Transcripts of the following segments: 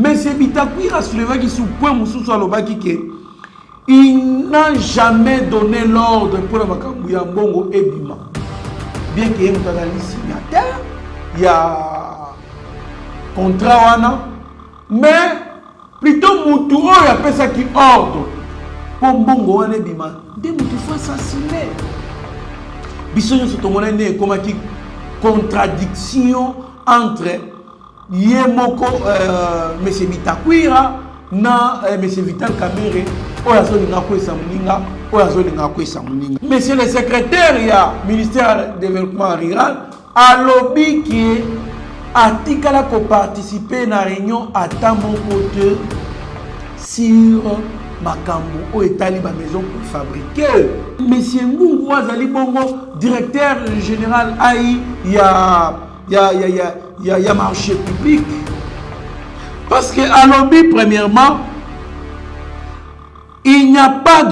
Mais c'est Bitakwira souleva qui sous point Moussou Alobaki que il n'a jamais donné l'ordre pour la Makambouya Mbongo et Bima. Bien qu'il y ait un signataire, il y a contrat wana, mais plutôt Moutou il y a ça qui ordre pour Mbongo wana et Bima. Des Moutou faut assassiner. Bisogno sotto monene comme qui contradiction entre Yemoko M. Bitakwira na M. Vital Kamerhe Monsieur le secrétaire du ministère du développement rural a lobby qui a participer à la réunion à Tamokote sur Makambo au État libre maison pour fabriquer. Monsieur Ngungu Azali Bongo, directeur général AI, il y a marché public. Parce que à lobby, premièrement, il n'y a pas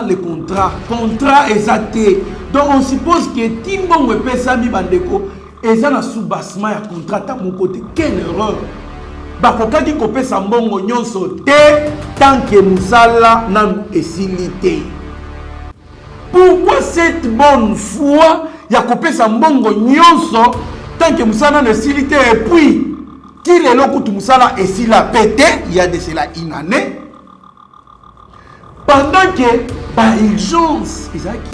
le contrat. Contrat exacté. Donc on suppose que Timbongo et Pesami Bandeko, ils ont un sous-bassement et un contrat à mon côté. Quelle erreur! Bakokaki kopé Sambongo nyonso te tant que Moussala n'a esilité. Pourquoi cette bonne foi y a kopé Sambongo nyonso tant que Moussala n'a esilité et puis qu'il est là que Moussala esila pété il y a de cela une année pendant que par urgence ils ont qui est venu.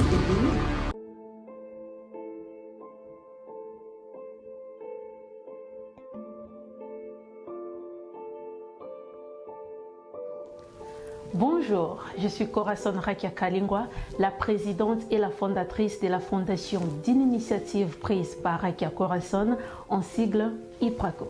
Bonjour, je suis Corazon Rakia Kalingwa, la présidente et la fondatrice de la fondation d'une initiative prise par Rakia Corazon, en sigle IPRACO.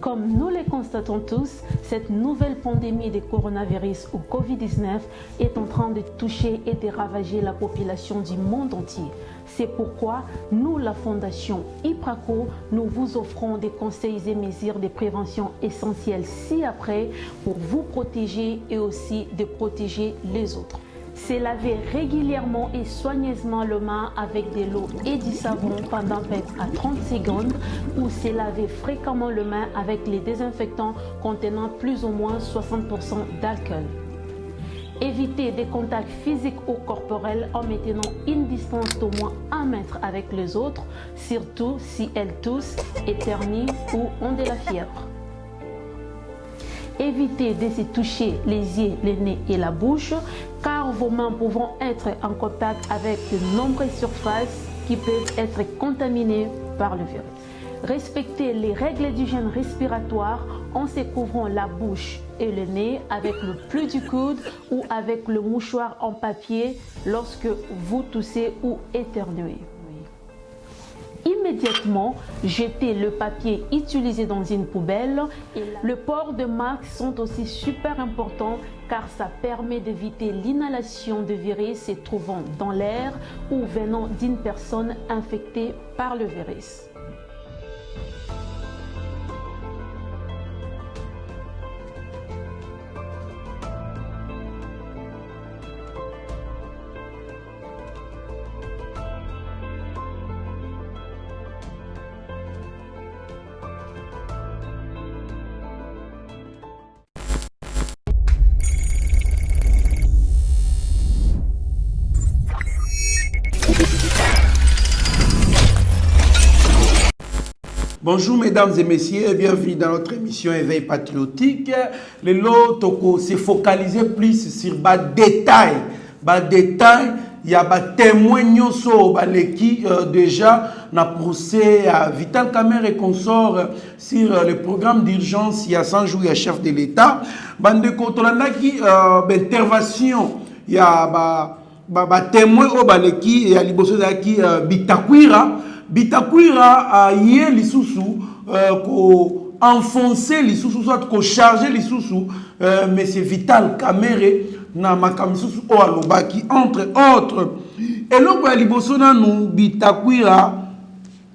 Comme nous le constatons tous, cette nouvelle pandémie de coronavirus ou Covid-19 est en train de toucher et de ravager la population du monde entier. C'est pourquoi nous, la Fondation IPRACO, nous vous offrons des conseils et mesures de prévention essentielles ci-après pour vous protéger et aussi de protéger les autres. C'est laver régulièrement et soigneusement les mains avec de l'eau et du savon pendant 20 à 30 secondes ou se laver fréquemment les mains avec les désinfectants contenant plus ou moins 60% d'alcool. Évitez des contacts physiques ou corporels en maintenant une distance d'au moins 1 mètre avec les autres, surtout si elles toussent, éternuent ou ont de la fièvre. Évitez de se toucher les yeux, le nez et la bouche, car vos mains pouvant être en contact avec de nombreuses surfaces qui peuvent être contaminées par le virus. Respectez les règles d'hygiène respiratoire en se couvrant la bouche et le nez avec le pli du coude ou avec le mouchoir en papier lorsque vous toussez ou éternuez. Immédiatement, jetez le papier utilisé dans une poubelle et le port de masques sont aussi super importants car ça permet d'éviter l'inhalation de virus se trouvant dans l'air ou venant d'une personne infectée par le virus. Bonjour mesdames et messieurs et bienvenue dans notre émission Éveil patriotique. Le lot toko se focaliser plus sur les détails. Il y a des témoins qui déjà na procès à Vital Kamerhe et consort sur le programme d'urgence il y a 100 jours il y a chef de l'État. Bande kotolanda qui intervention il y a témoins qui il y a liboso qui Bitakwira a yé lisusu ko enfoncer lisusu soit ko charger lisusu monsieur Vital Kamerhe na makamisusu o alobaki entre autres et loko ya liboso na nous Bitakwira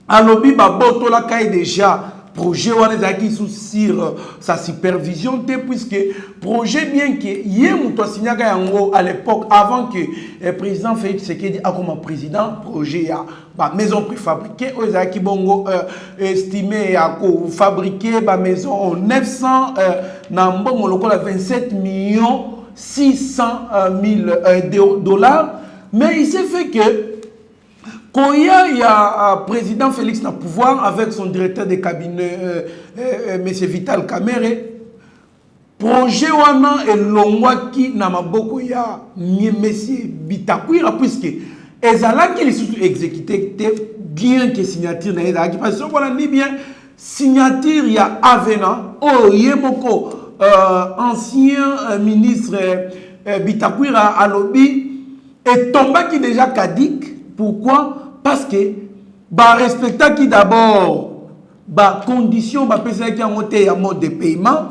alobi ba boto la kai déjà projet qui sous sur sa supervision puisque projet bien que hier muto signaka yango à l'époque avant que le président Félix Tshisekedi a comme président projet à maison préfabriquée qui bongo estimé à fabriquer ba maison 900 na mbongo lokola 27 millions 600 000 dollars, mais il s'est fait que quand il y a président Félix na pouvoir avec son directeur de cabinet M. Vital Kamerhe, projet wana elongwaki na maboko ya M. Bitakwira puisque ezalaki lisusu exécuté bien que signature na ezalaki parce que on dit bien signature ya Avena yemoko ancien ministre Bitakwira alobi et tombaki déjà caduc. Pourquoi? Parce que bah respecta qui d'abord bah condition bah pesa qui a monté en mode de paiement,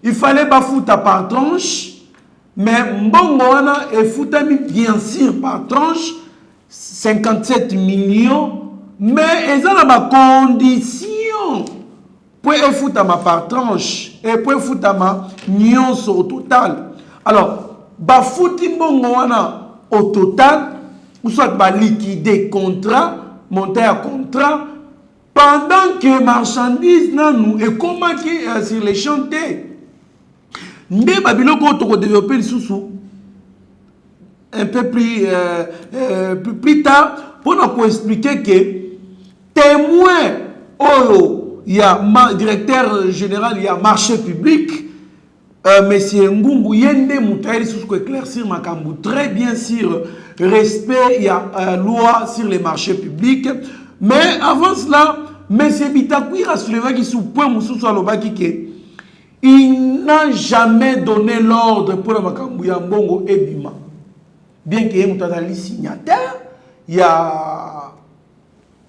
il fallait bah foutre par tranche, mais mbongo wana et fouta bien sûr par tranche 57 millions, mais ils ont ma condition pour foutre ma par tranche et pour foutre ma nyonso au total. Alors bah fouti mbongo wana au total ou soit bah, liquider contrat, monter un contrat, pendant que marchandises nous et comment qui sur les chantiers. Nous avons développé le sous un peu plus tard pour nous expliquer que témoin, il y a directeur général, il y a marché public, monsieur Ngungu Yende Moutaïli sous éclaircir Makambu très bien sûr. Respect, il y a loi sur les marchés publics. Mais avant cela, M. Bitakwira soulevé qui sous point Moussou Alobaki il n'a jamais donné l'ordre pour le Makambouya Mbongo et Bima. Bien qu'il y ait un signataire, il y a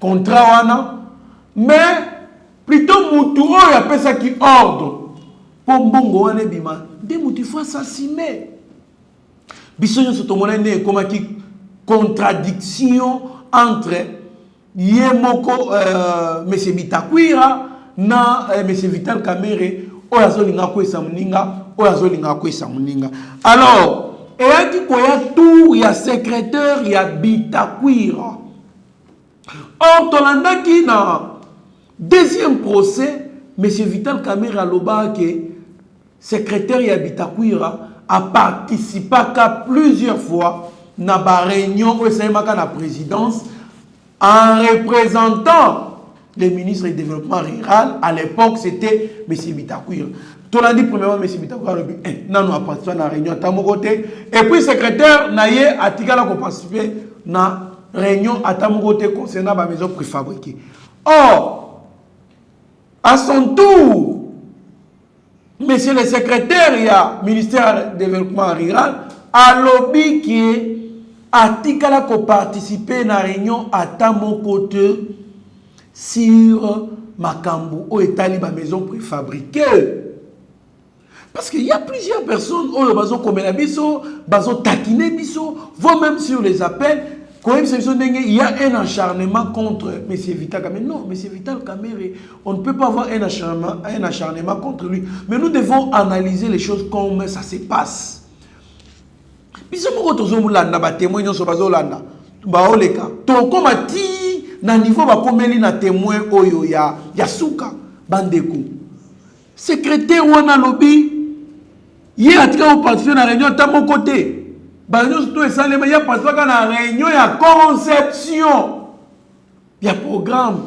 contrat wana, mais plutôt Moutou il y a pas ça qui ordre pour Mbongo wana et Bima. Des Moutou faut assassiner. Bisogno sotomonene comme qui contradiction entre Yemoko M. Bitakwira na M. Vital Kamerhe oyazolinga kwesa muninga oyazolinga kwesa muninga. Alors et qui koya tout ya secrétaire ya Bitakwira. Or tolanda ki na deuxième procès M. Vital Kamerhe aloba que secrétaire ya Bitakwira a participé à plusieurs fois dans la réunion au la présidence en représentant les ministres du développement rural. À l'époque, c'était M. Bitakwira. Tout l'a dit premièrement, M. Bitakwira non, a participé à la réunion à Tamogoté. Et puis, secrétaire Naye a participé à la réunion à Tamogoté concernant la maison préfabriquée. Or, à son tour, monsieur le secrétaire, il y a ministère du développement rural, à lobby qui a participé à la réunion à Tamokote sur Makambu, où est allé la maison préfabriquée. Parce qu'il y a plusieurs personnes, il vont même sur les appels. Il y a un acharnement contre M. Vital Kamerhe. Non, M. Vital Kamerhe, on ne peut pas avoir un acharnement contre lui. Mais nous devons analyser les choses comme ça se passe. Puis si nous avons témoin, nous avons niveau de témoin ya souka bandeko. Secrétaire wana lobby, il y a un parti dans la réunion à mon côté. Il y a une réunion, il y a conception, il y a programme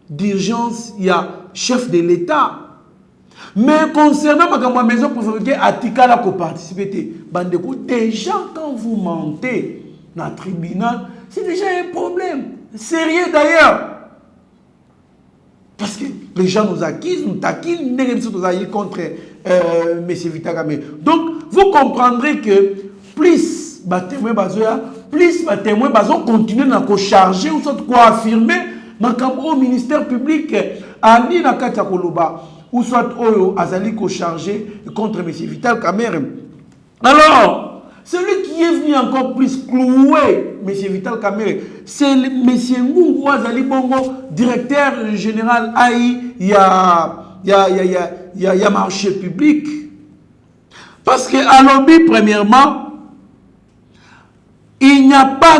d'urgence, il y a chef de l'État. Mais concernant ma maison préfabriquée, Atikala qui participe, déjà quand vous mentez dans le tribunal, c'est déjà un problème. Sérieux d'ailleurs. Parce que les gens nous accusent, nous taquinent, nous contre M. Vital Kamerhe. Donc, vous comprendrez que plus les témoins continuent à charger ou soit affirmer au ministère public ani na kati koloba ou soit oyo azali ko charger contre M. Vital Kamerhe. Alors celui qui est venu encore plus cloué M. Vital Kamerhe. C'est M. Ngungu Azali Bongo, directeur général AI, il y a marché public. Parce que à lobby, premièrement, il n'y a pas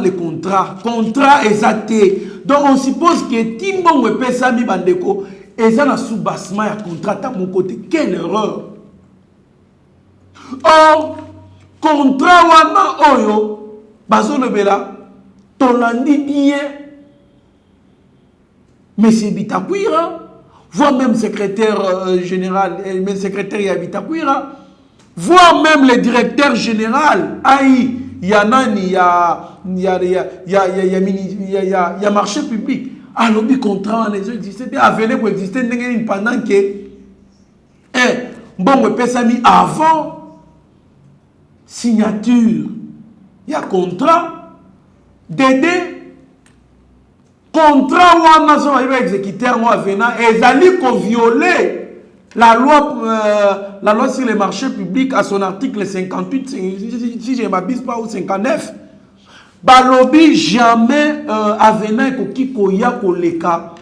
le contrat. Contrat exacté. Donc on suppose que Timbongo et Pesami Bandeko, ils ont un sous-bassement à contrat à mon côté. Quelle erreur! Or, contrat wana oyo, bazo lebela, tolandi bien, Monsieur Bitakwira, voire même secrétaire général, même secrétaire Bitakwira, voire même le directeur général, aïe, il y a marché public. Alors, le contrat en existait, il pour exister pendant que, bon, Pesami avant signature, il y a contrat, Dédé, contrat où on a exécuté en venant, et ils allaient violer la loi sur les marchés publics à son article 58, si je ne m'abuse pas, ou 59. Balobi jamais avenant et koya koleka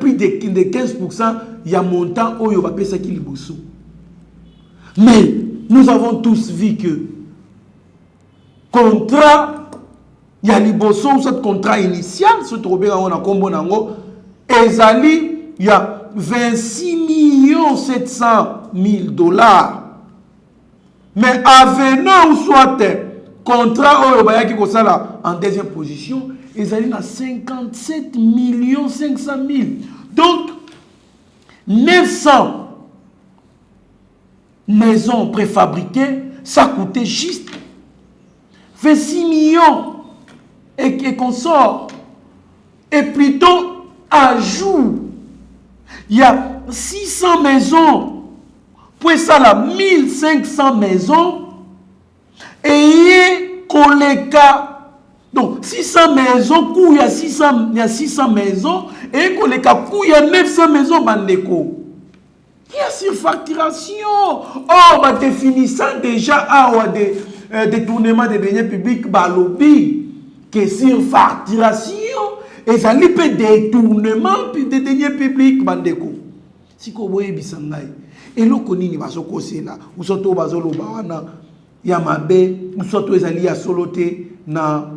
plus de 15%, il y a montant où il va payer ça qui est bossou. Mais nous avons tous vu que contrat, il y a les bossons, ce contrat initial, ce troubé on a combo nango, ezali, il y a 26,700,000 $. Mais avenant ou soit contrat en deuxième position, ils allaient à 57,500,000 $. Donc, 900 maisons préfabriquées, ça coûtait juste 26 millions et qu'on sort. Et plutôt, ajout, il y a 600 maisons, puis ça là, 1500 maisons, et il y a donc 600 maisons, il y a 600 maisons, et il y a 900 maisons, bandeko. Il y a surfacturation. Or, en définissant déjà des détournements des deniers publics, lobby, que surfacturation, et ça lui fait détournement des deniers publics, bandeko. Si vous voyez bisangai, et l'on connaît les bases là, ou surtout bazolo bawana, yamabe, ou surtout les alliés à soloté na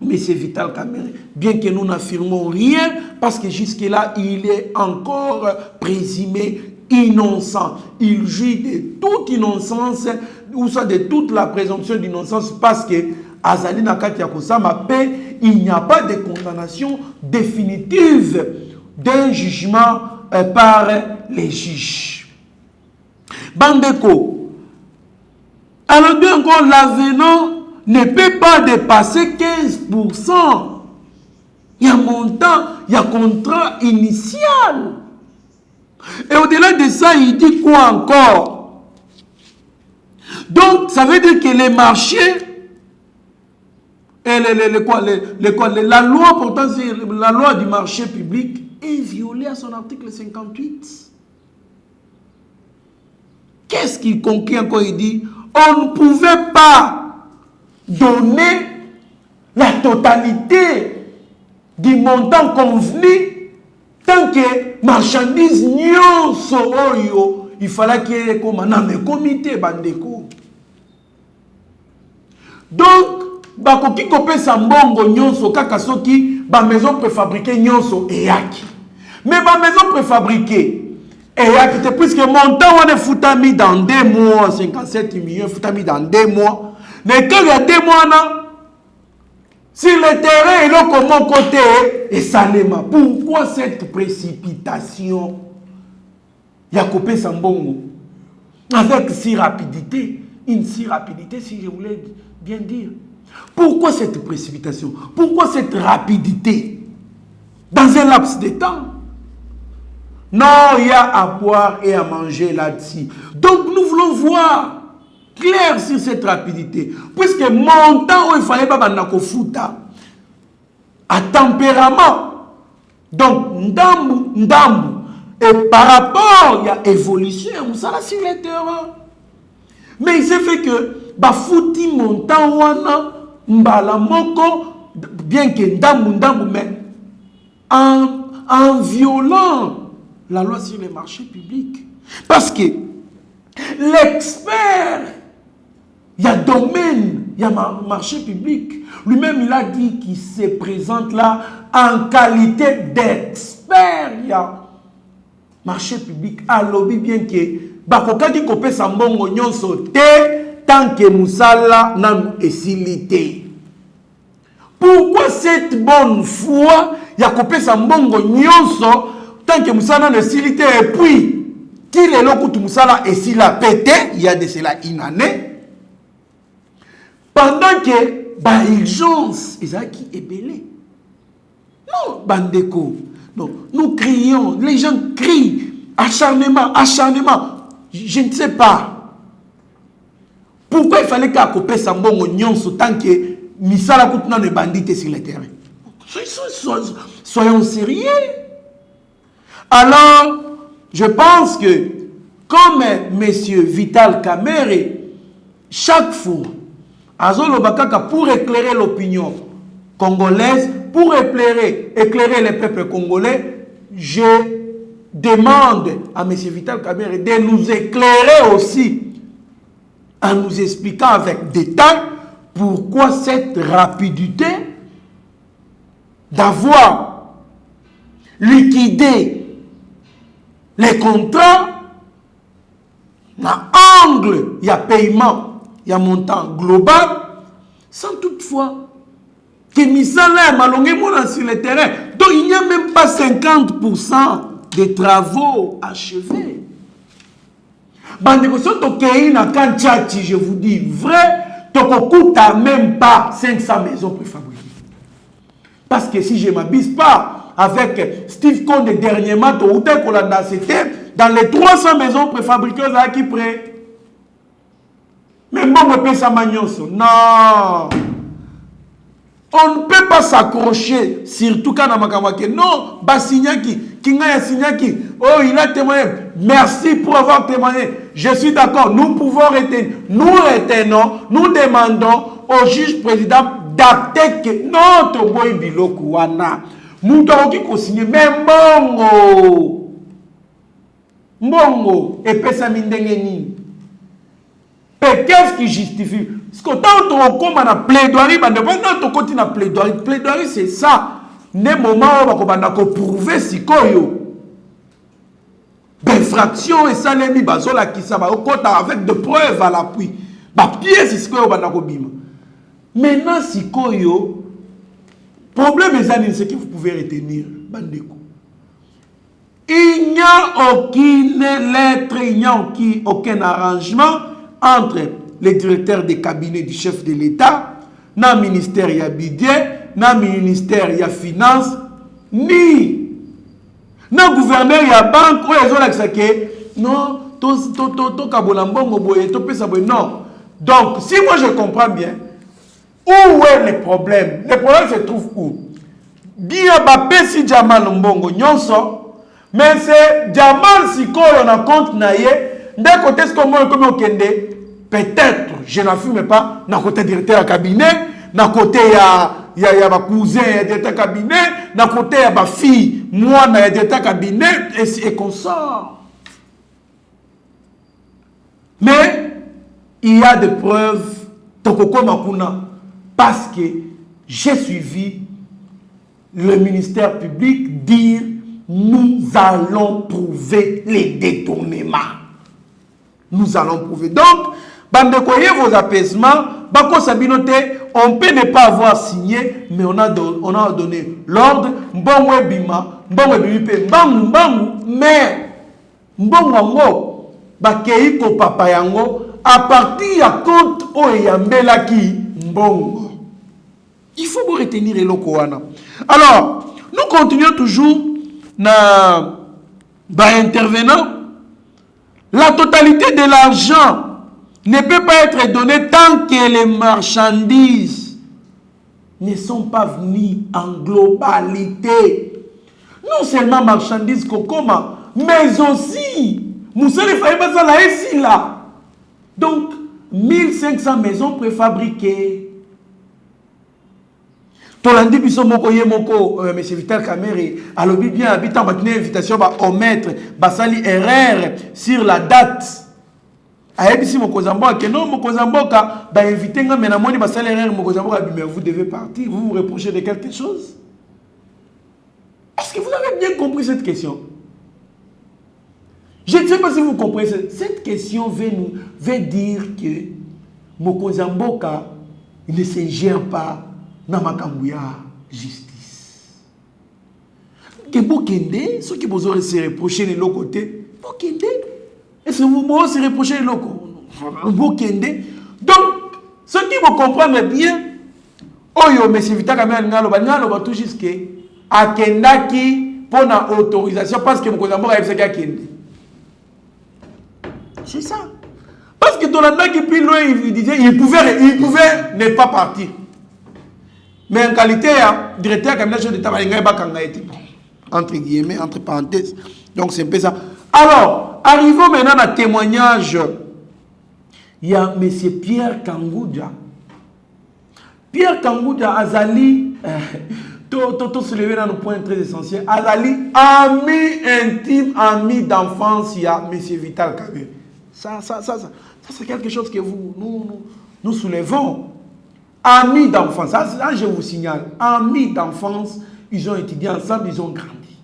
M. Vital Kamerhe. Bien que nous n'affirmons rien, parce que jusque-là, il est encore présumé innocent. Il jouit de toute innocence, ou soit de toute la présomption d'innocence, parce que Azali Nakati Yakosama paix, il n'y a pas de condamnation définitive d'un jugement par les juges. Bandeko, alors bien encore, l'avenant ne peut pas dépasser 15%. Il y a un montant, il y a un contrat initial. Et au-delà de ça, il dit quoi encore? Donc, ça veut dire que les marchés, et la loi portant sur la loi du marché public est violée à son article 58. Qu'est-ce qu'il conclut encore? Il dit, on ne pouvait pas donner la totalité du montant convenu tant que marchandises nyonso oyo, il fallait qu'il y ait comme un comité bandeko. Donc, bakoki kopé sambongo nyonso kaka soki ba maison préfabriquée nyonso eyaki. Mais ba maison préfabriquée eyaki puisque montant on est foutami dans 2 mois, 57 millions foutami dans 2 mois. Mais quand il y a 2 mois là, sur le terrain, il y a comment côté et salema. Pourquoi cette précipitation? Il y a coupé Sambongo. Avec si rapidité, une si rapidité, si je voulais bien dire. Pourquoi cette précipitation? Pourquoi cette rapidité? Dans un laps de temps? Non, il y a à boire et à manger là-dessus. Donc nous voulons voir clair sur cette rapidité. Puisque mon temps où il fallait pas fouta à tempérament. Donc, ndambu. Et par rapport, il y a évolution. Ça là sur les terrains. Mais il s'est fait que bafuti montant wana mbala moko bien que ndambu mais en violant la loi sur les marchés publics. Parce que l'expert, il y a domaine, il y a marché public. Lui-même, il a dit qu'il se présente là en qualité d'expert. Il y a marché public. À lobby bien que bakokaki kopé sambongo nyonso te tant que musala nan esilité. Pourquoi cette bonne foi il y a kopé sambongo nyonso tant que musala nan esilité et puis qu'il est là que musala esili a pété il y a de cela une année pendant que ba urgence ezaki ebelé. Non bandeko. Non, nous crions, les gens crient acharnement. Je ne sais pas. Pourquoi il fallait qu'à couper sa bongo nyonso tant que misala koutna ne bandit sur le terrain. Soyons sérieux. Alors, je pense que comme monsieur Vital Kamerhe, chaque fois, Azolo Bakaka pour éclairer l'opinion congolaise, pour éclairer les peuples congolais, je demande à M. Vital Kamerhe de nous éclairer aussi en nous expliquant avec détail pourquoi cette rapidité d'avoir liquidé les contrats, l'angle, il y a paiement, il y a montant global, sans toutefois que Misala est malongé sur le terrain. Donc il n'y a même pas 50% des travaux achevés. Je vous dis vrai, tu n'as même pas 500 maisons préfabriquées. Parce que si je ne m'abuse pas, avec Steve Conde dernièrement, c'était dans les 300 maisons préfabriquées qui près. Mais bon, on peut s'amagnoso. Non. On ne peut pas s'accrocher, surtout quand on a dit non, Bassignaki, Kinga Signaki, oh, il a témoigné. Merci pour avoir témoigné. Je suis d'accord, nous pouvons retenir. Nous retenons, nous demandons au juge président d'acter notre boy biloko wana. Nous devons signer, mais Mbongo, et pesa mindengeni. Qu'est-ce qui justifie? Parce que tant qu'on a plaidoirie, plaidoirie, c'est ça. Ne moment où on a prouvé si koyo. Infraction et ça les mis bazola qui ça va avec de preuves à l'appui. Ba pièce c'est koyo bana ko bima. Maintenant si koyo problème c'est que vous pouvez retenir bandeko. Il n'y a aucune lettre, il n'y a aucun arrangement entre les directeurs des cabinets du chef de l'État, na ministère ya budget, na ministère ya finance, ni na gouverneur ya banque, ou les autres non, to kabolambongo boye, to pesa boye, non. Donc, si moi je comprends bien, où est le problème? Le problème se trouve où? Dia ba pesi Jamal Mbongo nyonso, mais c'est Jamal Sikoyo na compte na ye, d'un côté ce comment comme au Kende. Peut-être, je n'affirme pas, d'un côté directeur à cabinet, d'un côté il y a ma cousin directeur à cabinet, d'un côté il y a ma fille, moi directeur à cabinet, et qu'on sort. Mais il y a des preuves, parce que j'ai suivi le ministère public dire nous allons prouver les détournements. Nous allons prouver. Donc, bandekoye vos apaisements, bako sabinote, on peut ne pas avoir signé, mais on a donné l'ordre, mbongwe bima, mbongwe bimipe, mbangu, mais mbongo, bakei ko papa yango, à partir ya compte oyambela ki mbongo. Il faut vous retenir le koana. Alors, nous continuons toujours na intervenant. La totalité de l'argent ne peut pas être donnée tant que les marchandises ne sont pas venues en globalité. Non seulement marchandises kokoma, mais aussi Moussali Faïba Zala est là. Donc, 1500 maisons préfabriquées. Tolandi biso moko ye moko monsieur Vital Kamerhe alobi bien habitant ba tine invitation ba omettre basali erreur sur la date. Aebisi mokozamboka que non mokozamboka ba inviter nga mena moni basali erreur mokozamboka mais vous devez partir, vous vous reprochez de quelque chose. Est-ce que vous avez bien compris cette question? Je ne sais pas si vous comprenez cette question veut dire que mokozamboka ne se gère pas na makambu ya justice. Que bokende, ceux qui vous se reprocher de l'autre côté, bokende. Est-ce que vous se reprocher de l'autre côté? Bokende. Donc, ceux qui vont comprendre bien, oyo monsieur Vital Kamerhe ngalo ba tout juste que akendaki pour na autorisation parce que mokozamboka yebisaki akende. C'est ça. Parce que Tolanda qui puis loin il disait il pouvait ne pas partir. Mais en qualité, directeur cabinet de Tabalinga entre guillemets, entre parenthèses. Donc c'est un peu ça. Alors, arrivons maintenant à témoignage. Il y a M. Pierre Kangoudia. Pierre Kangoudia, Azali, tout se lever dans nos points très essentiels. Azali, ami intime, ami d'enfance, il y a M. Vital Kamerhe. Ça, c'est quelque chose que nous soulevons. Amis d'enfance, ça je vous signale, amis d'enfance, ils ont étudié ensemble, ils ont grandi.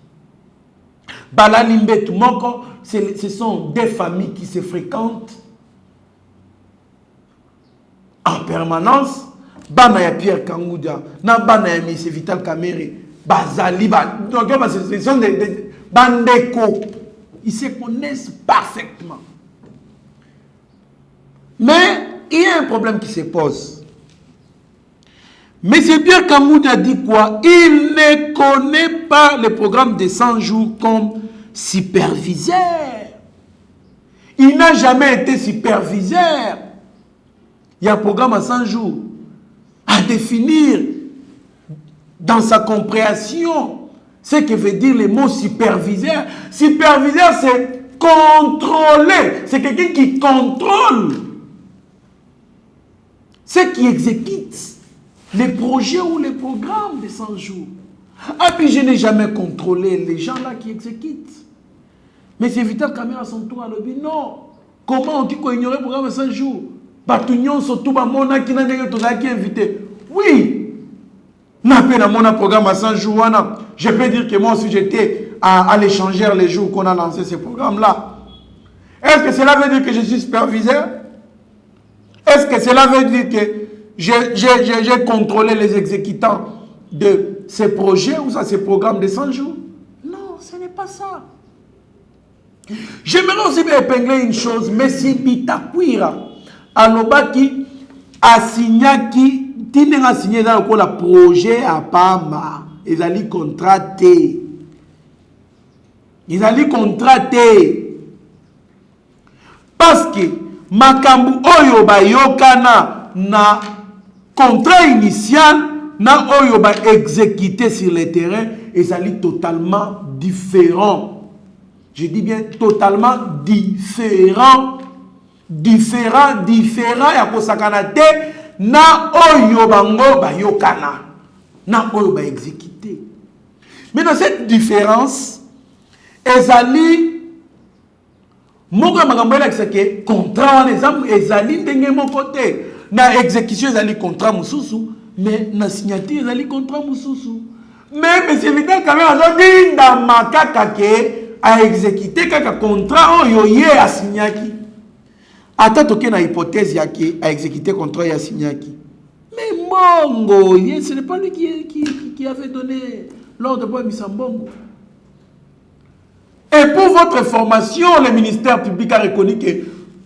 Balalimbe Moko, ce sont des familles qui se fréquentent en permanence. Bana Pierre Kangoudia, Bana M. Vital Kamerhe, Bazali, donc ce sont des bandeko, ils se connaissent parfaitement. Mais il y a un problème qui se pose. Mais c'est Pierre Kangoudia dit quoi? Il ne connaît pas le programme de 100 jours comme superviseur. Il n'a jamais été superviseur. Il y a un programme à 100 jours à définir dans sa compréhension ce que veut dire le mot superviseur. Superviseur, c'est contrôler. C'est quelqu'un qui contrôle ce qui exécute les projets ou les programmes de 100 jours. Ah, puis je n'ai jamais contrôlé les gens là qui exécutent. Mais c'est Vital Kamerhe à son tour à l'objet. Non. Comment on dit qu'on ignorait le programme de 100 jours? Batunion surtout mona qui n'a pas invité. Oui. N'a pas mon programme à 100 jours. Je peux dire que moi aussi j'étais à l'échangeur les jours qu'on a lancé ce programme là. Est-ce que cela veut dire que je suis superviseur? Est-ce que cela veut dire que j'ai contrôlé les exécutants de ces projets ou ça, ces programmes de 100 jours? Non, ce n'est pas ça. J'aimerais aussi épingler une chose. Messi Bitakwira, Alobaki, Asignaki, Tine a signé dans le projet à Pama. Ils allaient contrater. Ils allaient contrater. Parce que Makambu Oyo Bayokana na contrat initial na oyo ba exécuté sur le terrain et ça est totalement différent. Je dis bien totalement différent. Différent ya kosakana te na oyo bango ba yokana na oyo ba exécuté. Mais dans cette différence, ezali moko makambo la que contrat en exemple ezali ndenge moko te. Na exécution ezali contrat mususu mais na signature ezali contrat mususu. Mais monsieur Vital Kamerhe azodi na makaka ke a exécuter kaka contrat oyo ye a signaki. Ata toke na hypothèse ya ke a exécuter contrat ya signaki. Mais Mongo, ce n'est pas lui qui avait donné l'ordre pour Misambongo. Et pour votre information, le ministère public a reconnu que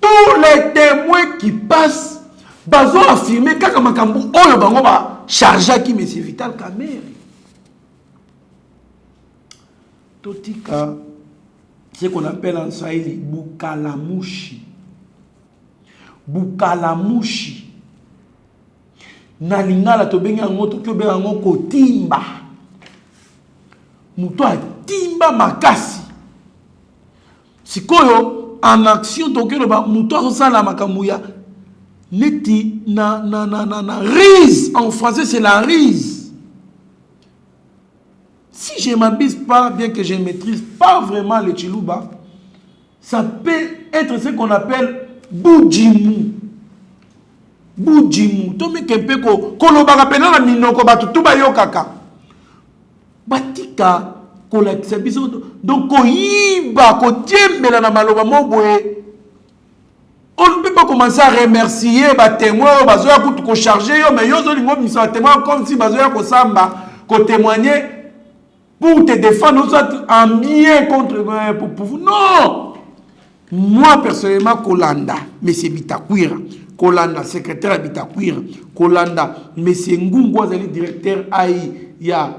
tous les témoins qui passent bazo affirmé kaka makambu oyo bango ba chargea qui monsieur Vital Kamerhe. Totika ce qu'on appelle en Swahili bukalamushi. Bukalamushi. Na lingala to benga ngoto to benga ngoko timba. Muto a timba makasi. Sikoyo en action to kelo ba muto a sala makamuya. neti na rise. En français, c'est la rise. Si je ne m'abuse pas, bien que je ne maîtrise pas vraiment le Chiluba, ça peut être ce qu'on appelle Boudjimou. Boudjimou. Tout le monde kolobaka pena na minoko batu tuba yo kaka. Batika kolakisa biso donc koyiba kotiembela na maloba moboye. On ne peut pas commencer à remercier les témoins, bazoya ko charger yo mais yo zo lingo misa témoin comme si bazoya ko samba ko témoigner pour te défendre soit en bien contre pour vous. Non. Moi personnellement Kolanda, monsieur Bitakwira, Kolanda secrétaire Bitakwira, Kolanda monsieur Ngungu azali directeur AI ya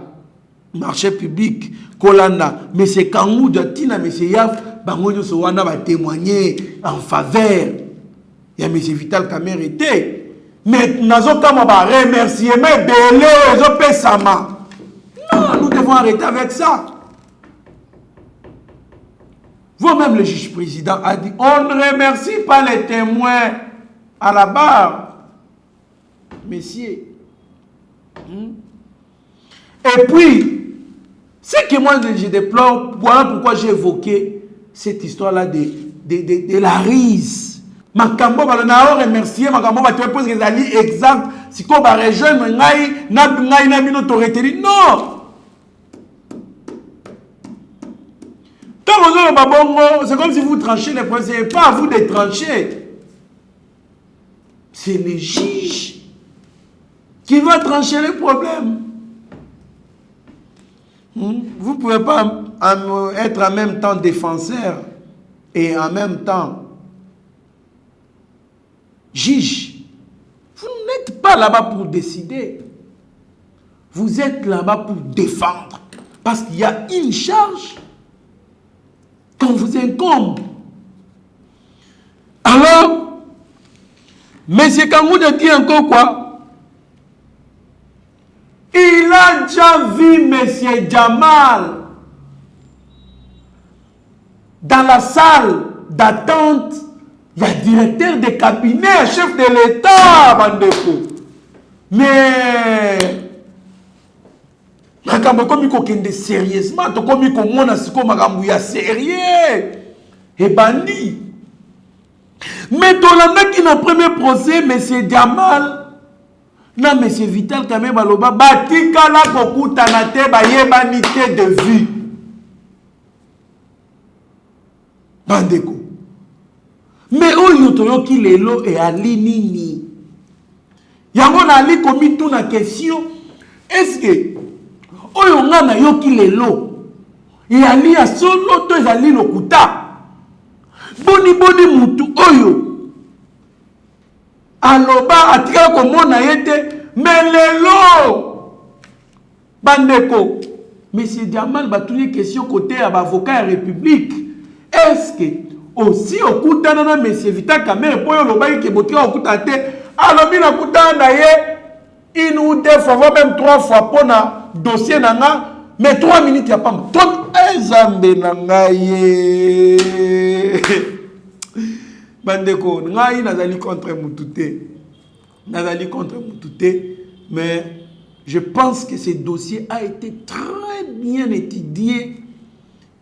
marché public, Kolanda monsieur Kangou Tina monsieur Yaf bangonyo so wana ba témoigner en faveur ya monsieur Vital Kamerhe était. Mais nazo kama ba remercier mais belé zo pesama. Non, nous devons arrêter avec ça. Vous-même, le juge président a dit, on ne remercie pas les témoins à la barre. Messieurs. Et puis, ce que moi je déplore, voilà pourquoi j'ai évoqué cette histoire-là de la rise. Makambo balona remercier, makambo ba te pose les exemple, si ko ba rejoindre ngai na bino to retenu. Non. C'est comme si vous tranchez les points. Ce n'est pas à vous de trancher. C'est le juge qui va trancher les problèmes. Vous ne pouvez pas être en même temps défenseur et en même temps juge. Vous n'êtes pas là-bas pour décider. Vous êtes là-bas pour défendre. Parce qu'il y a une charge qu'on vous incombe. Alors, M. Kangou dit encore quoi? Il a déjà vu M. Jamal dans la salle d'attente. Il y a directeur de cabinet, chef de l'État, Bandeko. Mais makambo komi ko kende sérieusement to komi ko mona siko makambo ya sérieux et bandi. Mais dans le premier procès, M. Jamal na M. Vital Kamerhe baloba batika la kokuta na te ba yebanité de vue. Bandeko. Mais oyo toyoki lelo e ali nini? Yango na ali komi tout na question. Est-ce que oyo ngana yoki lelo e ali ya solo to ezali lokuta? Boni mutu oyo aloba atika komona yete melelo bandeko. Monsieur Jamal batuni question côté à avocat de la République. Est-ce que aussi okutana na Monsieur Vital Kamerhe poyo loba ke botika okuta te alobi na kutana na ye une ou deux fois même 3 fois pour na dossier nanga mais 3 minutes ya pamba ton ezambe nanga ye bandeko ngai nazali contre mutute mais je pense que ce dossier a été très bien étudié,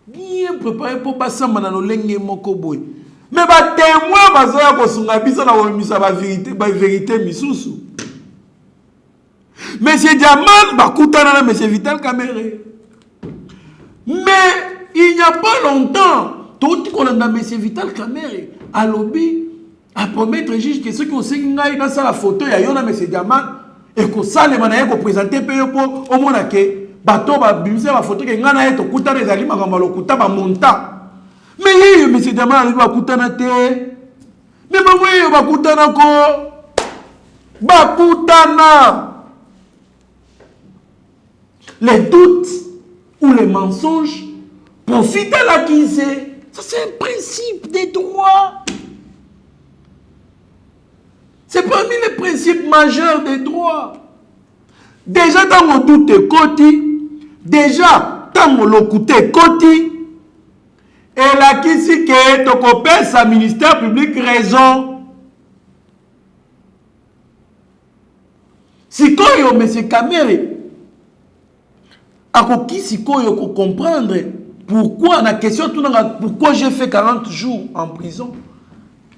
bien préparé pour passer à l'olenge mokoboy. Mais ba témoin bazoya ko sunga biso na wamisa ba vérité misusu. Monsieur Jamal bakutana na Monsieur Vital Kamerhe. Mais il n'y a pas longtemps, tout qu'on a Monsieur Vital Kamerhe à lobby à promettre juge que ceux qui ont signé dans la photo ya yona Monsieur Jamal et que ça les manaye ko présenter pe pour au mona ke bato ba bimse ba photo ke ngana eto kutana ezali makambo lokuta ba monta. Mais yeye Monsieur Jamal ali ba kutana te. Mais ba voye ba kutana ko ba kutana. Les doutes ou les mensonges profitent à l'accusé. Ça, c'est un principe des droits. C'est parmi les principes majeurs des droits. Déjà, dans mon doute côté, déjà, dans mon locuté côté, et l'accusé qui est au sa ministère public raison. Sikoyo, monsieur Kamere, akoki sikoyo ko comprendre pourquoi, la question, pourquoi j'ai fait 40 jours en prison.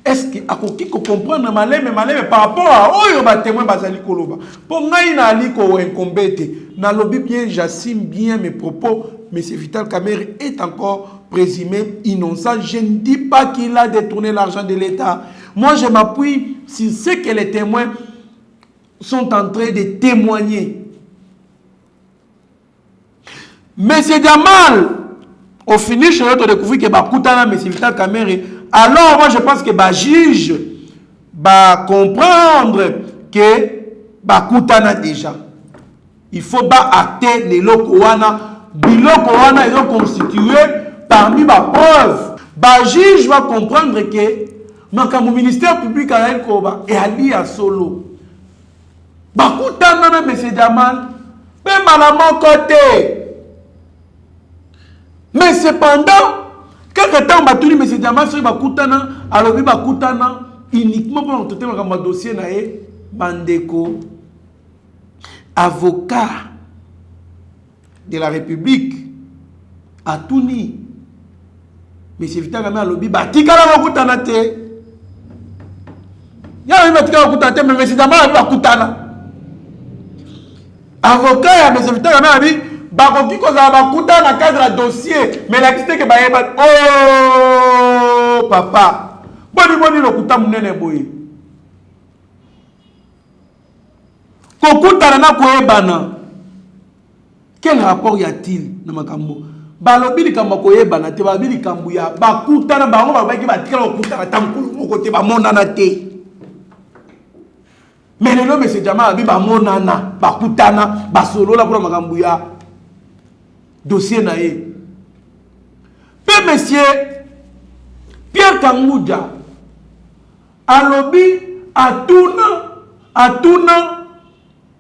Est-ce que akoki ko comprendre maleme par rapport à oyo ba témoin bazali koloba. Pour ngai na ali ko incombete. Na lobi bien, j'assume bien mes propos. Monsieur Vital Kamerhe est encore présumé innocent. Je ne dis pas qu'il a détourné l'argent de l'État. Moi, je m'appuie sur ce que les témoins sont en train de témoigner. Monsieur Jamal, au finish, on a découvert que Bakoutana, Monsieur Vital Kamerhe, alors moi je pense que le juge va comprendre que Bakoutana déjà. Il faut acter les lokowana. Les lokowana, ils ont constitué parmi les preuves. Le juge va comprendre que le ministère public a un combat et Ali à solo. Bakoutana, M. Jamal, même à la mon côté. Mais cependant, quand on a M. Jamal sur Bakoutana, alors Bakoutana, uniquement pour traiter le dossier, Bandeko, avocat de la République, a tout ni. M. Vital Kamerhe a lobby, Batikala Bakoutana te. Il y a un Batikala Bakoutana te, mais M. Jamal a Bakoutana. Avocat, M. Vital Kamerhe a dit, Bakoki koza bakuta na cadre dossier mais la question que bayeba oh papa boni lokuta munene boye kokuta na koyebana quel rapport y a-t-il na makambo balobi likambo koyebana te balobi likambo ya bakuta na bango babaki batikala kokuta na tankulu moko te bamonana te mais lelo monsieur Jamal abi bamonana bakutana basolola pour makambo ya dossier naé. Peu monsieur Pierre Kangoudia a lobby à tourna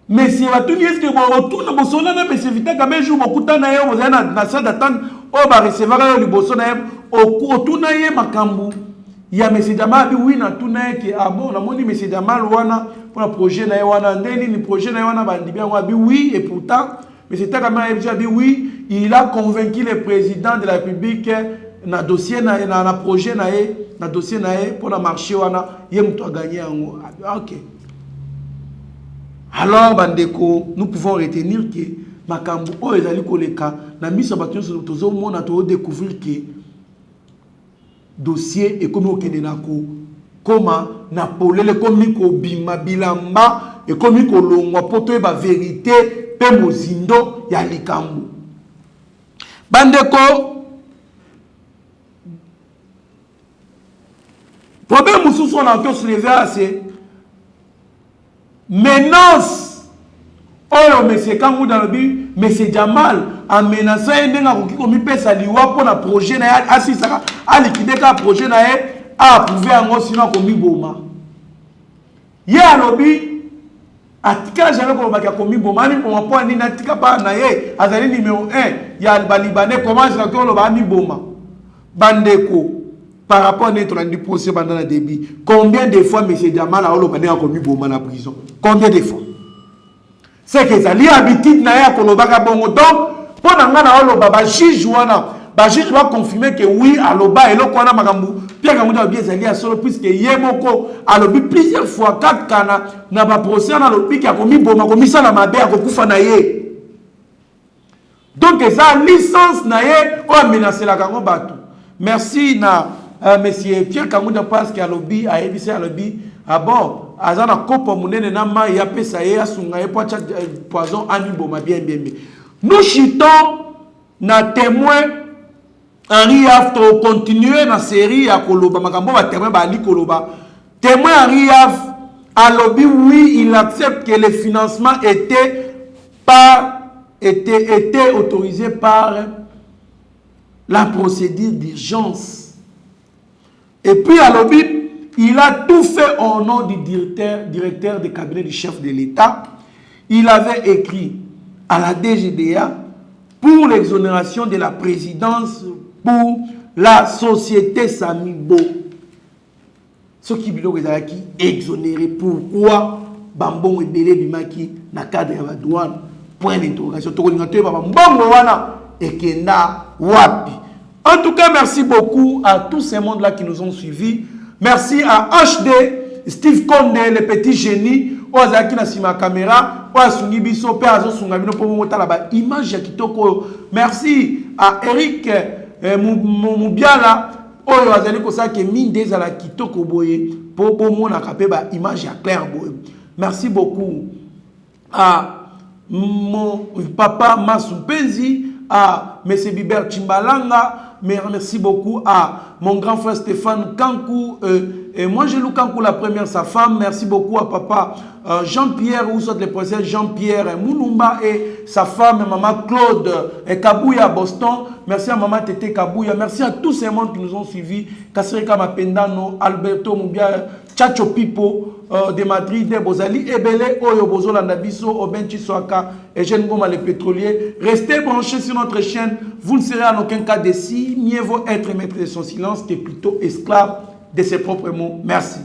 monsieur Batuni est-ce que vous tourna bosona na monsieur Vital Kamerhe jour bokuta na yo bozana na salle d'attente o ba recevoir yo liboso na o tourna ye makambu ya monsieur Jamal bi oui na tourna ke ah bon na moni monsieur Jamal wana pour le projet na wana ndeni ni projet na wana bandi bien wa bi oui et pourtant monsieur Vital Kamerhe a dit oui. Il a convaincu le président de la République na dossier na projet na dossier pour le marché wana yem to gagner en OK. Alors bandeko, nous pouvons retenir que makambu o ezali koleka na miso batyo tozo mona to découvrir que dossier et comme okende nako koma na polele komi ko bima bilamba et komi ko longwa poto e ba vérité pe mozindo ya likambu. Bandeko, problème mususu on a encore soulevé assez menace oyo monsieur Kangoudia lobi monsieur Jamal a menacé ndenga koki komi pesa liwa pour na projet na asisaka a liquider ka projet na a approuver yango sinon komi boma ye alobi atika jamais comme baki komi bomani pour moi ni natika pa na ye azali numéro 1 ya Libanais comment ça que lo ba mi boma bandeko par rapport à notre procès pendant la débit combien de fois monsieur Jamal a lo ba na komi boma na prison combien de fois c'est que ça li habitude na ya ko lo ba ka bongo donc pour na ngana lo ba juge wana ba juge va confirmer que oui aloba et lo kwana makambu Pierre Kangoudia bien zali a solo puisque yemoko alobi plusieurs fois 4 kana na ba procès na lobi ki akomi boma komisa na mabe akokufa na ye donc ça licence na ye o menacer la kango bato merci na monsieur Pierre Kangoudia parce que alobi a ebisi alobi ah bon azana kopo munene na ma ya pesa ye asunga ye poison ani boma bien nous chutons na témoin Henri Afto continuer la série à Koloba makambo ba témoin ba ali Koloba témoin Henri Afto a lobby oui il accepte que le financement était autorisé par la procédure d'urgence et puis à lobby il a tout fait au nom du directeur de cabinet du chef de l'État. Il avait écrit à la DGDA pour l'exonération de la présidence pour la société Samibo. Ce qui est exonéré. Pourquoi bambon ebele bimaki na cadre ya douane. Point d'interrogation. Tokolinga toyeba mbongo wana ekenda wapi. En tout cas, merci beaucoup à tous ces mondes-là qui nous ont suivis. Merci à HD, Steve Konde, le petit génie, Ozaki na sima caméra, Oasungi biso, pe azo sungabino pour monter là-bas. Image ya kitoko. Merci à Eric Moubiala, Oyo azali kosa ke mine des ala kitoko boye, pour mona kapé ba image ya clair boye. Merci beaucoup à mon papa Masumpenzi, à M. Bibert Chimbalanga. Merci beaucoup à mon grand frère Stéphane Kankou. Et moi, je loue Kankou, la première, sa femme. Merci beaucoup à papa Jean-Pierre, où sont les professeurs Jean-Pierre Moulumba et sa femme, maman Claude Kabouya à Boston. Merci à maman Tété Kabouya. Merci à tous ces mondes qui nous ont suivis. Kasserika Mapendano, Alberto Moubia, Chacho Pipo de Madrid, Bozali, Ebele, Oyo Bozola Nabiso, Obenchi Soaka et Jeune Goma les pétroliers. Restez branchés sur notre chaîne. Vous ne serez en aucun cas déçus. Mieux vaut être maître de son silence que plutôt esclave de ses propres mots. Merci.